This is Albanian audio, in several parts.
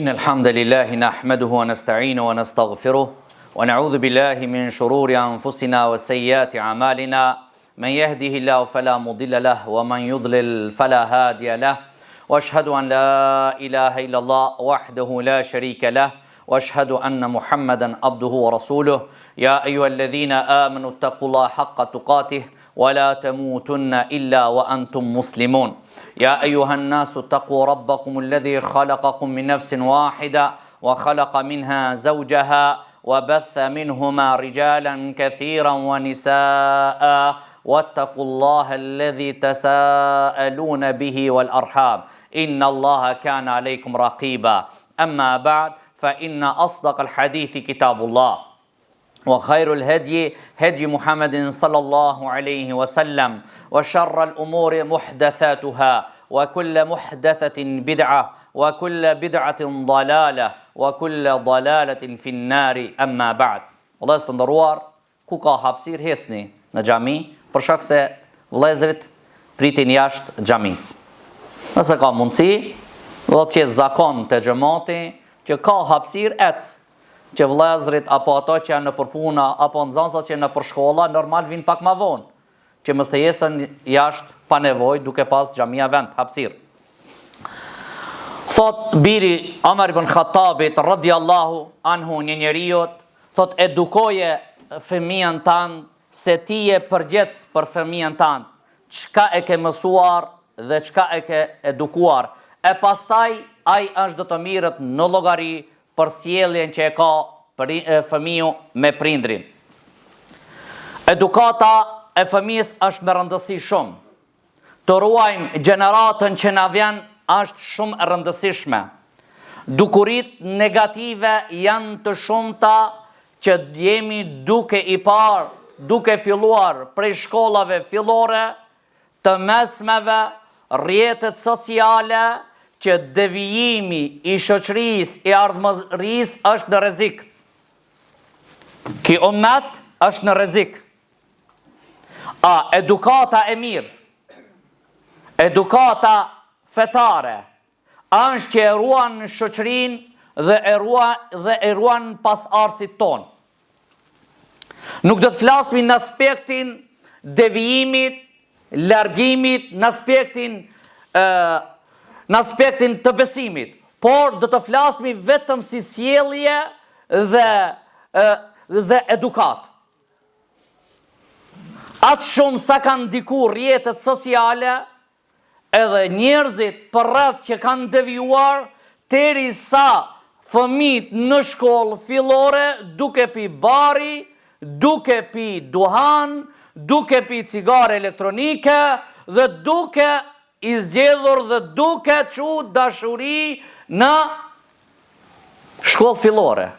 إن الحمد لله نحمده ونستعينه ونستغفره ونعوذ بالله من شرور أنفسنا وسيئات أعمالنا من يهده الله فلا مضل له ومن يضلل فلا هادي له وأشهد أن لا إله إلا الله وحده لا شريك له وأشهد أن محمدا عبده ورسوله يا أيها الذين آمنوا اتقوا الله حق تقاته ولا تموتن إلا وأنتم مسلمون يا أيها الناس اتقوا ربكم الذي خلقكم من نفس واحدة وخلق منها زوجها وبث منهما رجالا كثيرا ونساء واتقوا الله الذي تساءلون به والأرحام إن الله كان عليكم رقيبا أما بعد فإن أصدق الحديث كتاب الله وخير الهدي هدي محمد صلى الله عليه وسلم وشر الأمور محدثاتها وكل محدثة بدعة وكل بدعة ضلالة وكل ضلالة في النار أما بعد. Vëllezër të nderuar, ku ka hapësirë hesni në xhami, për shkak se vëllezërit pritin jashtë xhamisë. Nëse ka mundësi, do të jetë zakon te xhamati që ka hapësirë që vëllezërit apo ato që janë në përpuna apo nxënësat që janë në përshkolla normal vinë pak më vonë, që mos të jesën jashtë pa nevojë duke pas xhamia vend hapësirë. Thot biri Omar ibn Khattabit radhiyallahu anhu një njeriu, thot edukoje fëmijën tan se ti je përgjegjës për fëmijën tan, çka e ke mësuar dhe çka e ke edukuar, e pastaj ai është do të mirët në llogari për sjelljen që e ka fëmiu me prindrin. Edukata e fëmijës është me rëndësi shumë. Të ruajmë gjeneratën që na vjen është shumë e rëndësishme. Dukurit negative janë të shumta që jemi duke i parë, duke filluar prej shkollave fillore, të mesmeve, rrjetet sociale, që devijimi i shoqërisë e ardhmërisë është në rrezik. Ky ummet është në rrezik. Edukata e mirë, edukata fetare, është që e ruan shoqërinë dhe e ruan pasardhësit tonë. Nuk do të flasim në aspektin devijimit, largimit, në aspektin të besimit, por do të flasmi vetëm si sjellje dhe edukat. Atë shumë sa kanë ndikur rrjetet sociale edhe njerëzit përreth që kanë devijuar, derisa fëmijët në shkollë fillore duke pi bari, duke pi duhan, duke pi cigare elektronike dhe duke i zgjedhur dhe duke çu dashuri në shkollë fillore.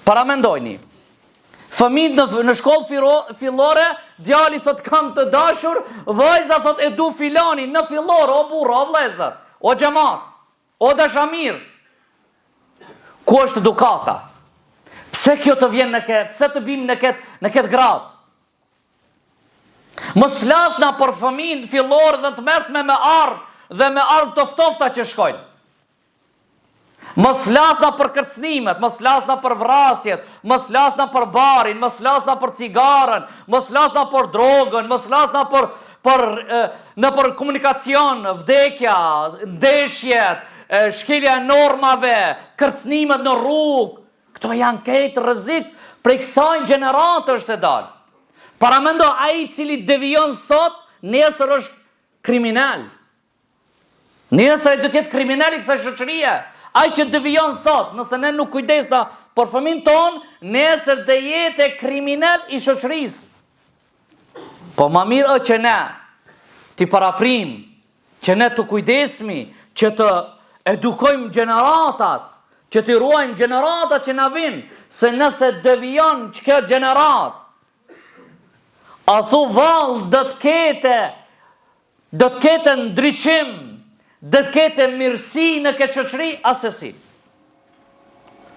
Paramendojni. Fëmijët në shkollë fillore, djali thot kam të dashur, vajza thot e du filani në fillore, o burra, o vlezër, o xhamat, o dashamir. Ku është edukata? Pse kjo të vjen pse të bim në këtë grad? Mos flasna për fëmijët fillore dhe të mesme me ardh dhe me ardh të ftofta që shkojnë. Mos flasna për kërcënimet, mos flasna për vrasjet, mos flasna për barin, mos flasna për cigarën, mos flasna për drogën, mos flasna për komunikacion, vdekja, ndeshjet, shkelja e normave, kërcënimet në rrugë. Këto janë këtë rrezik prej kësaj gjenerate është e dalë. Paramendo ai i cili devijon sot, nesër është kriminal. Nesër do të jetë kriminal i kësaj shoqërie. Ai që devijon sot, nëse ne nuk kujdesna për fëmijën ton, nesër do jetë kriminal i shoqërisë. Po më mirë që ne ti paraprim, që ne të kujdesmi, që të edukojmë gjeneratat, që të ruajmë gjeneratat që na vinë, se nëse devijon që kjo gjenerat, a thu vallë do të kete ndryqim, do të kete mirësi në këtë shoqëri asesi.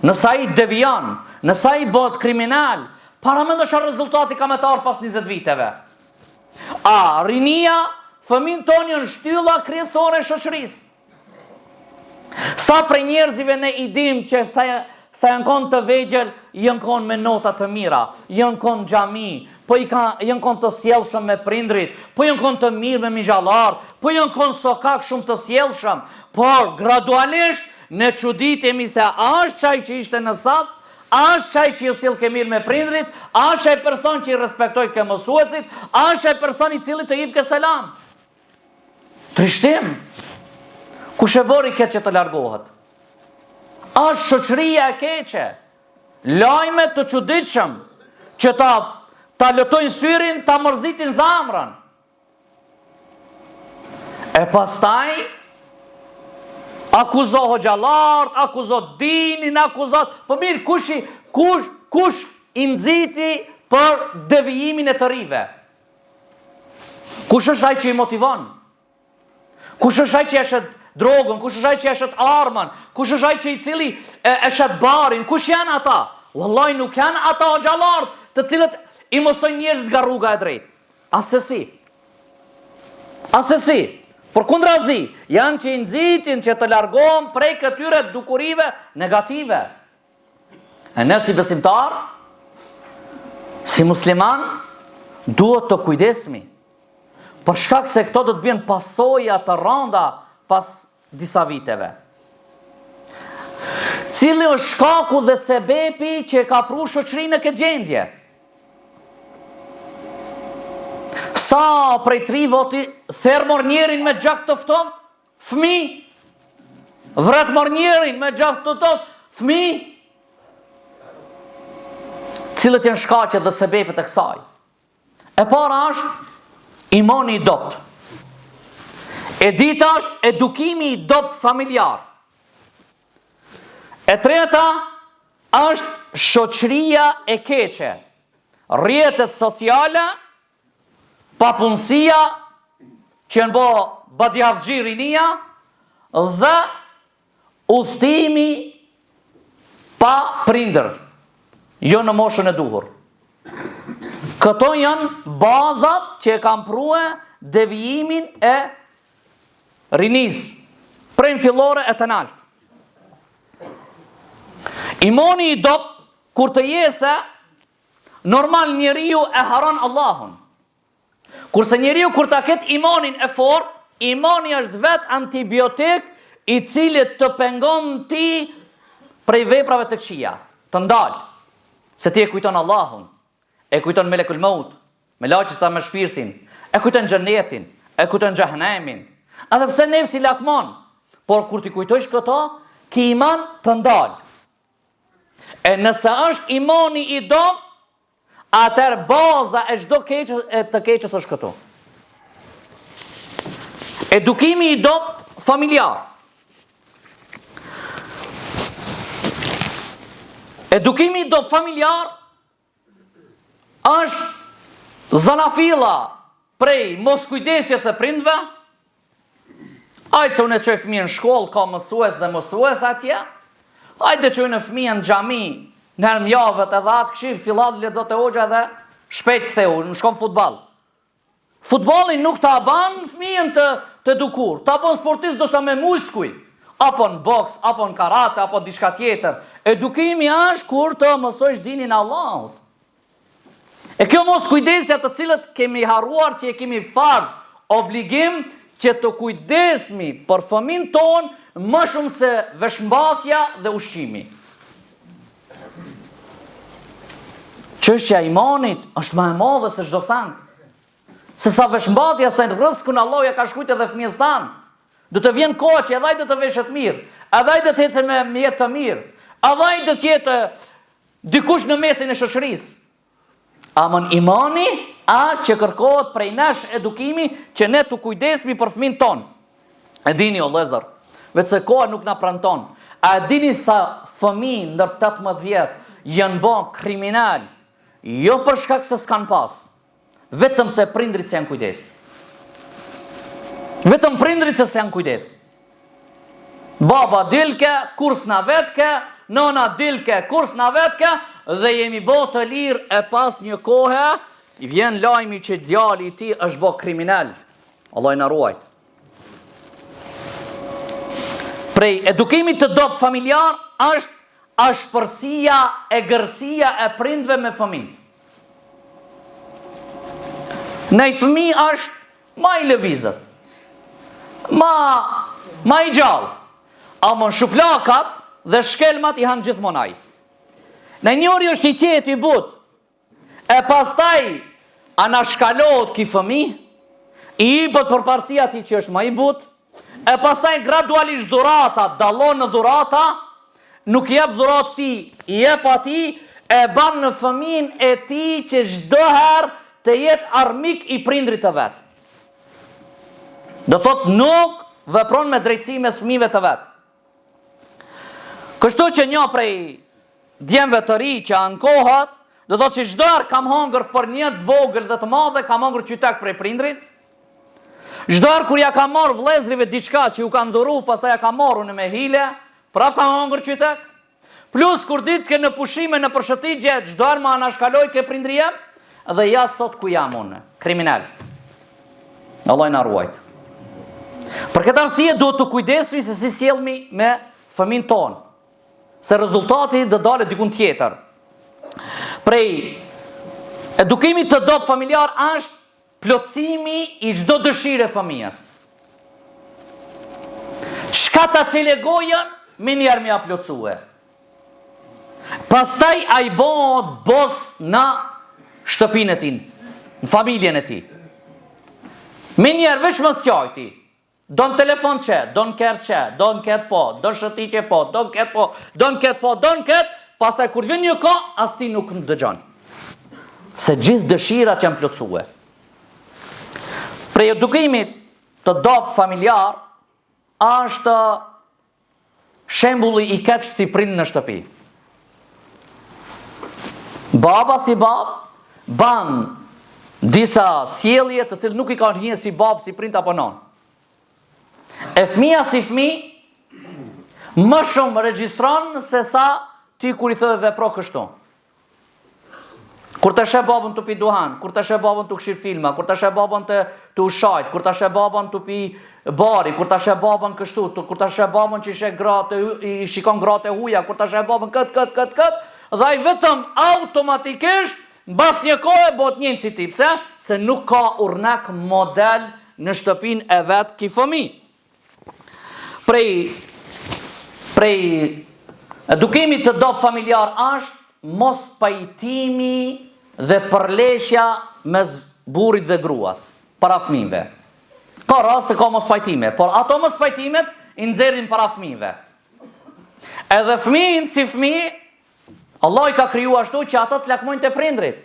Nësa i devijan, nësa i bëhet kriminal, paramendosh rezultati ka me të arë pas 20 viteve. Rinia, fëmijët tonë janë shtylla kryesore e shoqërisë. Sa prej njerëzive ne i dim që sa janë konë të vegjël, janë konë me nota të mira, janë konë xhami, po janë konë të sjellshëm me prindrit, po janë konë të mirë me mizhallar, po janë konë sokak shumë të sjellshëm, por gradualisht ne çuditemi se a është çaj që ishte në saf, a është çaj që ju sill ke mirë me prindrit, a është ai person që i respektoj ke mësuesit, a është ai person i cili të jep ke selam. Trishtim. Kush e bëri këtë që të largohet? Është shoqëria e keqe. Lajme të çuditshëm që ta lëtojnë syrin, ta mërzitin zamrën. E pastaj akuzo hoxhallart, akuzo dinin, akuzo. Po mirë, kush i nxiti për devijimin e të rive? Kush është ai që i motivon? Kush është ai që e shet drogën, kush është ai që e shet armën, kush është ai që i cili e shet barin, kush janë ata? Wallahi nuk janë ata hoxhallart të cilët i mësojnë njerëzit nga rruga e drejtë. Asesi. Përkundrazi, janë që i nxitin që të largohen prej këtyre dukurive negative. E ne si besimtar, si musliman, duhet të kujdesmi. Për shkak se këto do të bjen pasoja të rënda pas disa viteve. Cili është shkaku dhe sebepi që ka pru shoqërinë në këtë gjendje? Sa prej 3 voti thermor njerin me gjak të ftoft, fëmi, vretmor njerin me gjak të ftoft, fëmi. Cilët janë shkaqet dhe sebepet e kësaj? E para është imani i dopt. E dita është edukimi i dopt familjar. E treta është shoqëria e keqe, rrjetet sociale, papunësia që janë bo badjavxhi rinia dhe udhtimi pa prindër, jo në moshën e duhur. Këto janë bazat që e kam prue devijimin e rinis, prej fillore e të nalt. Imani i dopt, kur të jese, normal njeriu e haron Allahun. Kurse njeriu kur ta ket imanin e fort, imani është vetë antibiotik i cili të pengon ti prej veprave të këqija, të ndalë. Se ti e kujton Allahun, e kujton melekul maut, me laçista me shpirtin, e kujton xhenetin, e kujton xhehenemin. Edhe pse nefsi lakmon, por kur ti kujtojsh këto, ki iman të ndalë. E nëse është imani i dom, atër baza e çdo të keqës është këtu. Edukimi i dopt familjar. Edukimi i dopt familjar është zanafilla prej mos kujdesjes së prindve. Ajde se unë e qoj fëmijën në shkollë, ka mësues dhe mësues atje. Ajde që unë e fëmijën në xhami, në herë javët edhe atë këshirë, fillat lexote hoxha dhe shpejt ktheu, në shkon futball. Futbolin nuk ta ban fëmijën të dukur, ta ban sportist do sa me muskuj, apo në boks, apo në karate, apo diçka tjetër. Edukimi është kur të mësojsh dinin Allahut. E kjo mos kujdesja të cilët kemi harruar që e kemi farz, obligim që të kujdesmi për fëmin ton më shumë se veshmbathja dhe ushqimi. Çështja e imanit është më e madhe se çdo send. Se sa veshmbathja se rrezikun Allah ja ka shkruajtur edhe fëmijës tan. Do të vjen koha që edhe ai do të veshet mirë, edhe ai do të ecë me jetë të mirë, edhe ai do të jetë dikush në mesin e shoqërisë. Amon imani është që kërkohet prej nesh edukimi që ne të kujdesmi për fëmin ton. E dini o lezër, vetë se koha nuk na pranton. A e dini sa fëmijë ndër 18 vjet janë bë kriminal, jo për shkak se s'kan pas, vetëm se prindrit se janë kujdes. Vetëm prindrit se janë kujdes. Baba dilke, kurs na vetke, nona dilke, kurs na vetke, dhe jemi bo të lirë e pas një kohë, i vjen lajmi që djali i ti është bo kriminal. Allah i na ruajt. prej edukimit të dobët familjar është ashpërsia e gërësia e prindve me fëmijët. Në i fëmij është ma i lëvizët, ma i gjallë, ama në shuplakat dhe shkelmat i hanë gjithmonaj. Në njëri është i qetë i but, e pastaj anashkalohet ki fëmij, i bët për parësia ti që është ma i but, e pastaj gradualisht dhurata, dallon në dhurata, nuk jep dhurat ti, i jep ati, e ban në fëmin e ti që çdo herë të jetë armik i prindrit të vetë. Do thot nuk vepron me drejtësi me fëmijëve të vetë. Kështu që një prej djemve të ri që ankohat, do thot që çdo herë kam hongër për një të vogël dhe të madhe, kam hongër qytek prej prindrit. Çdo herë kur ja kam marrë vëllezrive diçka që ju kanë dhuru, pastaj ja kam marrë në me hile, prap kam hongër qytek. Plus kur ditë ke në pushime, në përshëtitje, çdo herë më anashkaloj ke prindri jem, dhe ja sot ku jam unë, kriminal. Allah na ruajt. Për këtë arsye duhet të kujdesemi se si sjellmi me fëmin tonë, se rezultati do dalë dikun tjetër. Prej edukimit të dobët familjar është plotësimi i çdo dëshire fëmijës. Çka ta çelë gojën, me njerë me ja plotësue. Pastaj a i bëhet bos në shtëpinë e ti, në familjen e ti. Me njerë vesh më s'qaj ti. Do në telefon që, do në kërë që, do në këtë po, do në shëti që po, do në këtë po, do në këtë po, do në këtë, pastaj kur vjen një ko, as ti nuk më dëgjon. Se gjithë dëshirat janë plotësue. Prej edukimit të dobët familjar, është shembulli i keq si prind në shtëpi. Baba si bab ban disa sjellje të cilët nuk i kanë hije si bab, si prind apo non. E fëmia si fëmijë më shumë regjistron se sa ti kur i thë vepro kështu. Kur të sheh babën të pi duhan, kur të sheh babën të këshir filma, kur të sheh babën të ushajt, kur të sheh babën të pi bari, kur të sheh babën kështu, kur të sheh babën që i shikon gratë e huja, kur të sheh babën këtë, dhe ai vetëm automatikisht mbas një kohë bëhet njëjtë si ti. Pse? Se nuk ka urrnak model në shtëpinë e vet ki fëmijë. Prej edukimit të dobët familjar është mos pajtimi dhe përleshja mes burrit dhe gruas para fëmijëve. Ka raste ka mos pajtime, por ato mos pajtimet i nxjerrin para fëmijëve. Edhe fëmijën si fëmijë, Allah i ka kriju ashtu që ata të lakmojnë të prindrit.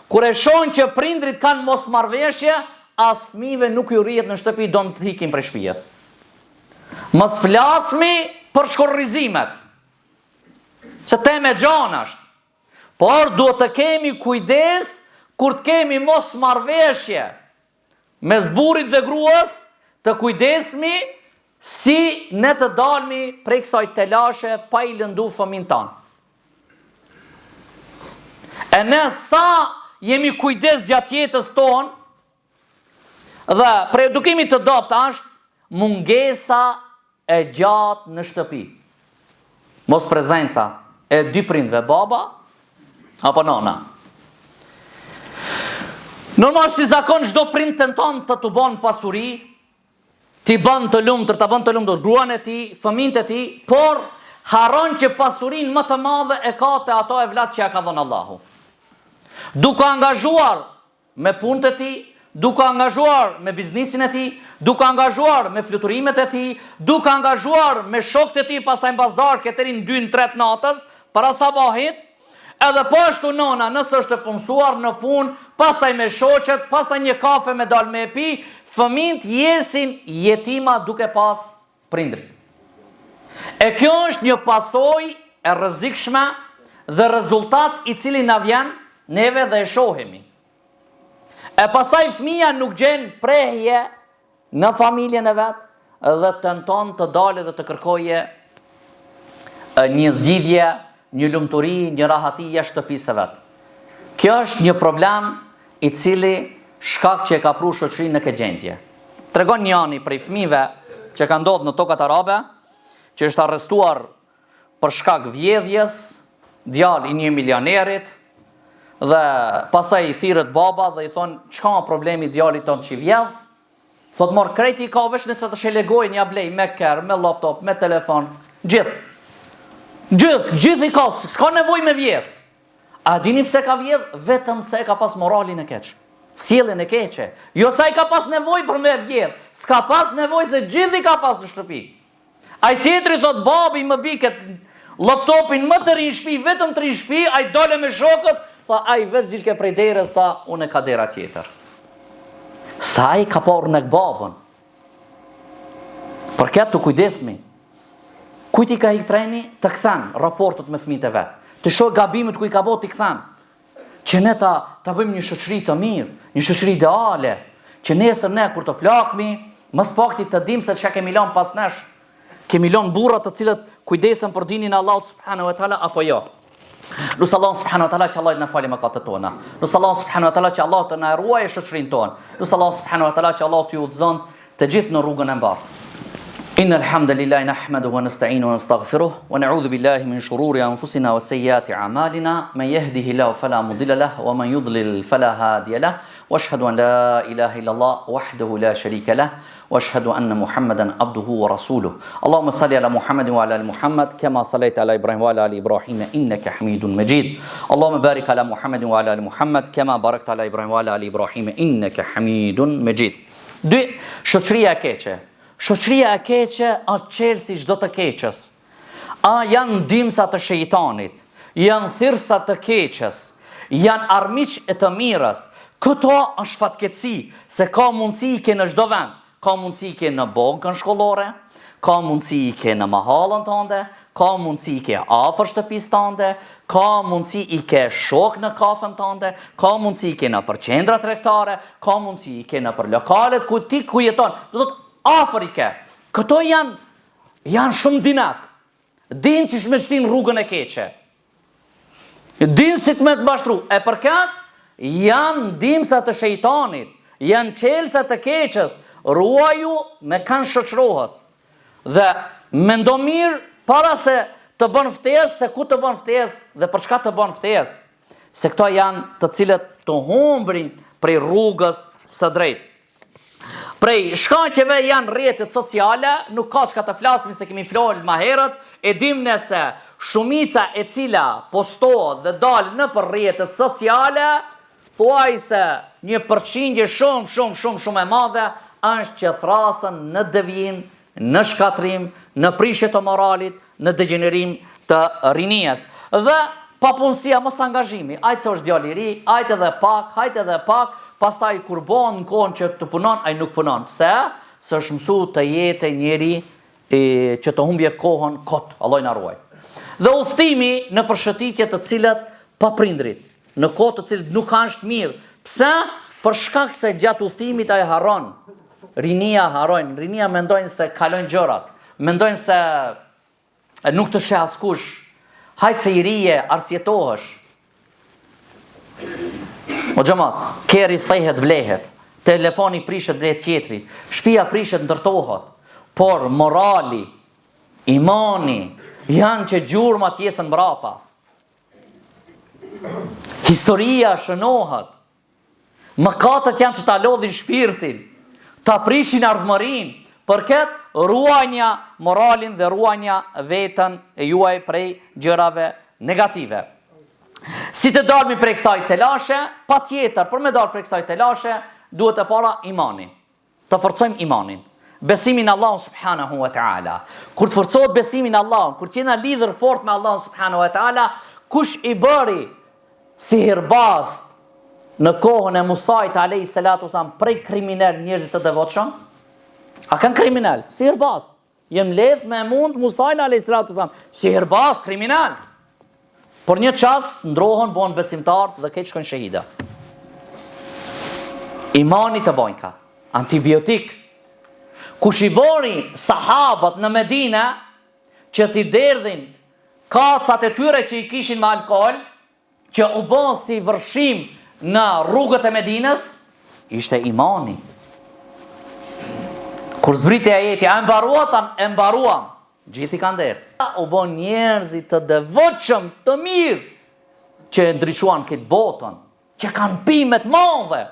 Kur e shohin që prindrit kanë mos marrëveshje, as fëmijëve nuk ju rrihet në shtëpi, do të hikin prej shtëpisë. Mos flasmi për shkorrizimet, që teme gjan është. Por duhet të kemi kujdes kur të kemi mos marrëveshje mes burrit dhe gruas, të kujdesmi si ne të dalmi prej kësaj telashe pa i lëndu fëmin tanë. E ne sa jemi kujdes gjatë jetës tonë, dhe për edukimit të dobët është mungesa e gjatë në shtëpi. Mos prezenca e dy prindve, baba apo nona. Normal si zakon çdo prind tenton të tu bën pasuri, ti bën të lumtur, ta bën të lumtur gruan e tij, fëmijët e tij, por harron që pasurinë më të madhe e ka te ato evlat që ja ka dhënë Allahu. Duke angazhuar me punët e tij, duke angazhuar me biznesin e tij, duke angazhuar me fluturimet e tij, duke angazhuar me shokët e tij pastaj mbas darkë deri në 2-3 natës para sabahit, edhe po ashtu nona, nëse është e punësuar në punë, pastaj me shoqet, pastaj një kafe me dal me pi, fëmijët jesin jetima duke pas prindrit. E kjo është një pasojë e rrezikshme dhe rezultat i cili na vjen neve dhe e shohemi. E pastaj fëmia nuk gjen prehje në familjen e vet dhe tenton të dalë dhe të kërkojë një zgjidhje, një lumturi, një rahati jashtë shtëpisë së vet. Kjo është një problem i cili shkak që e ka pru shoqërinë në këtë gjendje. Tregon një ani prej fëmijëve që ka ndodhur në tokat arabe, që është arrestuar për shkak vjedhjes, djalë i një milionerit, dhe pasaj i thirët baba dhe i thonë, çka ka problemi djalit tonë që i vjedh? Thot mor krejti i ka vesh në të shelegoj një blej me kerr, me laptop, me telefon, gjithë i ka, s'ka nevoj me vjedh. A dini pse ka vjedh? Vetëm se ka pas moralin e keq, sjelljen e keqe. Jo sa i ka pas nevoj për me vjedh, s'ka pas nevoj se gjithë i ka pas në shtëpi. Ai tjetri thot babi më biket laptopin më të ri në shtëpi, vetëm të ri në shtëpi, ai dole me shokët, tha ai vetë dilke prej derës, tha unë ka dera tjetër. Sa ai ka parë në babën. Për këtë të kujdesmi. Kujt i ka ik treni, të kthen raportet me fëmijët e vet. Të shoh gabimet ku i ka bëu, të kthen. Që ne ta bëjmë një shoqëri të mirë, një shoqëri ideale, që nesër ne kur të plakmi, mos pakti të dim se çka kemi lënë pas nesh. Kemi lënë burra të cilët kujdesen për dinin e Allahut subhanahu wa taala apo jo. Lusë Allah subhanahu wa taala që Allah të na falë mëkatet tona. Lusë Allah subhanahu wa taala që Allah të na ruajë shoqërinë tonë. Lusë Allah subhanahu wa taala që Allah t'ju udhëzon të gjithë në rrugën e mbarë. إن الحمد لله نحمده ونستعينه ونستغفره ونعوذ بالله من شرور أنفسنا وسيئات أعمالنا من يهده الله فلا مضل له ومن يضلل فلا هادي له وأشهد أن لا إله إلا الله وحده لا شريك له وأشهد أن محمدا عبده ورسوله اللهم صل على محمد وعلى آل محمد كما صليت على إبراهيم وعلى آل إبراهيم إنك حميد مجيد اللهم بارك على محمد وعلى آل محمد كما باركت على إبراهيم وعلى آل إبراهيم إنك حميد مجيد. Dy, shoqëria e keqe. Shoqëria e keqe është çelësi çdo të keqës. A janë ndihmësa të shejtanit, janë thirrsa të keqës, janë armiq e të mirës. Këto është fatkeqësi, se ka mundësi i ke në çdo vend. Ka mundësi i ke në bankën shkollore, ka mundësi i ke në mahallën tënde, ka mundësi i ke afër shtëpisë tënde, ka mundësi i ke shok në kafën tënde, ka mundësi i ke në për qendra tregtare, ka mundësi i ke në për lokalet ku ti ku jeton. Do të Afrike. Këto janë shumë dinak. Din që shme shtin rrugën e keqe. Din si të me të bashtru. E përkat, janë ndihmësa të shejtanit. Janë çelësa të keqës. Ruaju me kanë shoqërohës. Dhe mendo mirë para se të bën ftesë, se ku të bën ftesë dhe për çka të bën ftesë. Se këto janë të cilët të humbrin prej rrugës së drejtë. Prej shkaqeve janë rrjetet sociale, nuk ka çka të flasmi se kemi fjalë më herët, e dim nëse shumica e cila postohet dhe dal në për rrjetet sociale, thuaj se një përqindje shumë e madhe është që thrasën në devijim, në shkatrim, në prishje të moralit, në degenerim të rinjes. Dhe papunësia, mos angazhimi, ajtë se është djali i ri, ajtë edhe pak, pastaj kur bon në kohën që të punon, ai nuk punon. Pse? Se është mësu të jetë njeri që të humbje kohën kot, Allah na ruaj. Dhe udhtimi në përshëtitje të cilët pa prindrit, në kohë të cilët nuk kanë shtë mirë. Pse? Për shkak se gjatë udhtimit ai harron. Rinia harron, rinia mendojnë se kalojnë gjërat, mendojnë se nuk të sheh askush. Hajtë se i rije, arsjetohesh. O xhamat, keri thehet blehet, telefoni prishet blehet tjetri, shtëpia prishet ndërtohet, por morali, imani, janë që gjurmat jesën mbrapa. Historia shënohet, mëkatet janë që ta lodhin shpirtin, ta prishin ardhmërin, për këtë ruajnja moralin dhe ruajnja vetën e juaj prej gjërave negative. Si të dalmi prej kësaj telashe, pa tjetër, për me dalë prej kësaj telashe, duhet e para imanin. Të forcojmë imanin. Besimin Allah subhanahu wa ta'ala. Kur të forcohet besimin Allah, kur t'jena lidhër fort me Allah subhanahu wa ta'ala, kush i bëri si hirbast në kohën e Musait alayhi salatu wasalam prej kriminal njerëzit të devotshëm? A kanë kriminal? Si hirbast. Jem ledh me mund Musait alayhi salatu wasalam, si hirbast, kriminal. Por një çast ndrohen, bon besimtar dhe këtë shkojnë shahida. Imani të bojnë ka, antibiotik. Kush i bori sahabat në Medina, që t'i derdhin kacat e tyre që i kishin me alkohol, që u bon si vërshim në rrugët e Medinës, ishte imani. Kur zbriti ajeti, e mbaruam, Gjithi kanë derë. U bon njerëzit të devotshëm, të mirë, që e ndriçuan këtë botën, që kanë pimet madhe.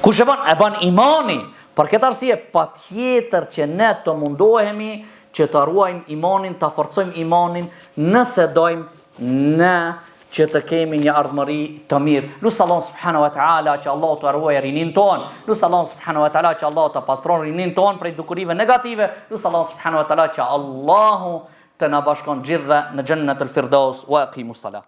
Kush e bën imani. Për këtë arsye, patjetër që ne të mundohemi që të ruajmë imanin, të forcojmë imanin, nëse dojmë ne që të kemi një ardhmëri të mirë. Lusë Allah subhanahu wa ta'ala që Allah të ruaj rinin tonë. Lusë Allah subhanahu wa ta'ala që Allah të pastron rinin tonë prej dukurive negative. Lusë Allah subhanahu wa ta'ala që Allahu të na bashkon gjithve në Jannatul Firdaus. Wa aqimus salah.